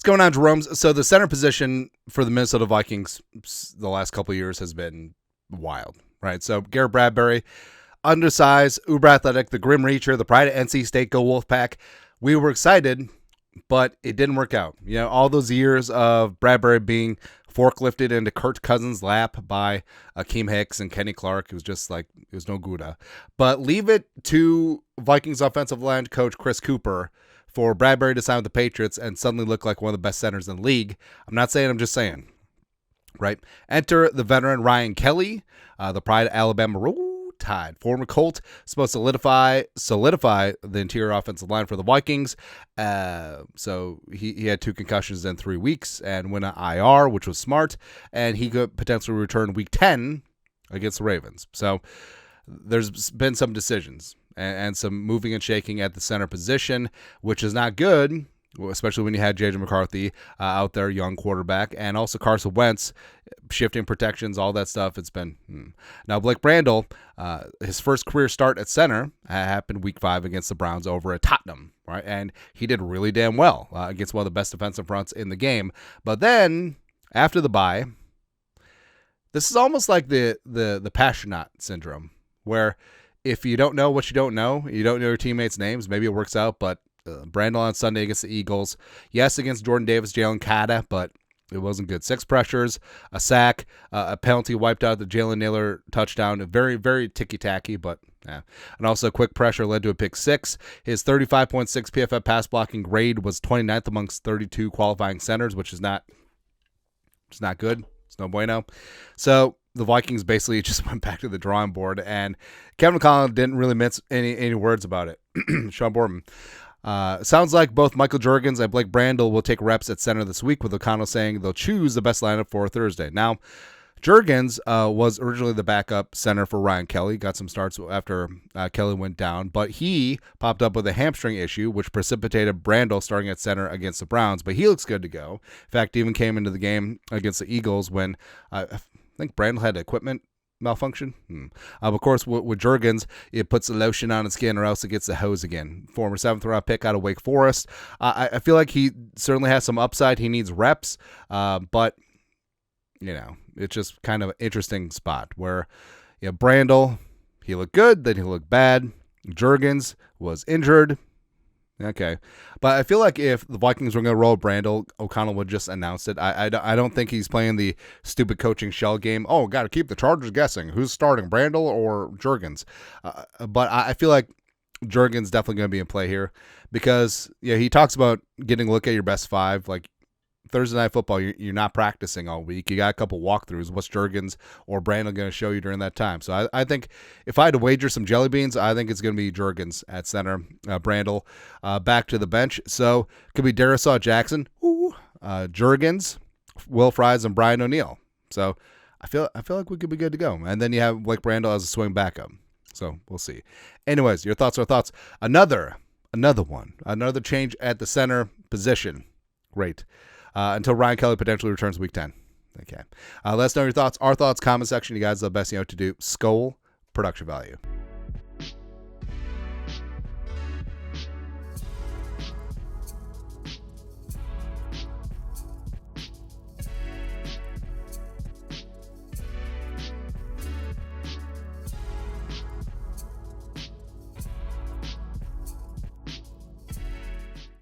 going on, Jerome? So the center position for the Minnesota Vikings the last couple of years has been wild, right? So Garrett Bradbury, undersized, uber athletic, the Grim Reacher, the pride of NC State, go Wolfpack. We were excited, but it didn't work out. All those years of Bradbury being forklifted into Kirk Cousins' lap by Akeem Hicks and Kenny Clark, it was just like, it was no Gouda. But leave it to Vikings offensive line coach Chris Cooper for Bradbury to sign with the Patriots and suddenly look like one of the best centers in the league. I'm not saying, I'm just saying. Right? Enter the veteran Ryan Kelly, the pride of Alabama. Tide. Former Colt, supposed to solidify the interior offensive line for the Vikings. So he had 2 concussions in 3 weeks and went on IR, which was smart. And he could potentially return week 10 against the Ravens. So there's been some decisions and some moving and shaking at the center position, which is not good, especially when you had J.J. McCarthy out there, young quarterback, and also Carson Wentz, shifting protections, all that stuff. It's been Now Blake Brandel, his first career start at center happened week 5 against the Browns over at Tottenham, right? And he did really damn well against one of the best defensive fronts in the game. But then after the bye, this is almost like the Passionate syndrome, where if you don't know what you don't know your teammates' names, maybe it works out. But Brandel on Sunday against the Eagles, yes, against Jordan Davis, Jalen Cata, but it wasn't good. 6 pressures, a sack, a penalty wiped out the Jalen Naylor touchdown. Very, very ticky-tacky, but yeah. And also a quick pressure led to a pick 6. His 35.6 PFF pass blocking grade was 29th amongst 32 qualifying centers, which is not good. It's no bueno. So the Vikings basically just went back to the drawing board, and Kevin O'Connell didn't really mince any words about it. Sean Borman. Sounds like both Michael Jurgens and Blake Brandel will take reps at center this week, with O'Connell saying they'll choose the best lineup for Thursday. Now, Jurgens was originally the backup center for Ryan Kelly, got some starts after Kelly went down, but he popped up with a hamstring issue, which precipitated Brandel starting at center against the Browns, but he looks good to go. In fact, he even came into the game against the Eagles when I think Brandel had equipment malfunction. Of course, with Jurgens, it puts the lotion on his skin or else it gets the hose again. Former 7th round pick out of Wake Forest. I feel like he certainly has some upside. He needs reps, but it's just kind of an interesting spot where Brandel, he looked good, then he looked bad. Jurgens was injured. Okay. But I feel like if the Vikings were going to roll Brandel, O'Connell would just announce it. I don't think he's playing the stupid coaching shell game. Oh, got to keep the Chargers guessing. Who's starting, Brandel or Jurgens? But I feel like Jurgens definitely going to be in play here because he talks about getting a look at your best 5. Like Thursday Night Football, you're not practicing all week. You got a couple walkthroughs. What's Jurgens or Brandel going to show you during that time? So I think if I had to wager some jelly beans, I think it's going to be Jurgens at center. Brandel back to the bench. So it could be Darisaw Jackson, Jurgens, Will Fries, and Brian O'Neill. So I feel like we could be good to go. And then you have Blake Brandel as a swing backup. So we'll see. Anyways, your thoughts are thoughts. Another change at the center position. Great. Until Ryan Kelly potentially returns week 10. Okay. Let us know your thoughts. Our thoughts, comment section. You guys are the best you know what to do. Skol, production value.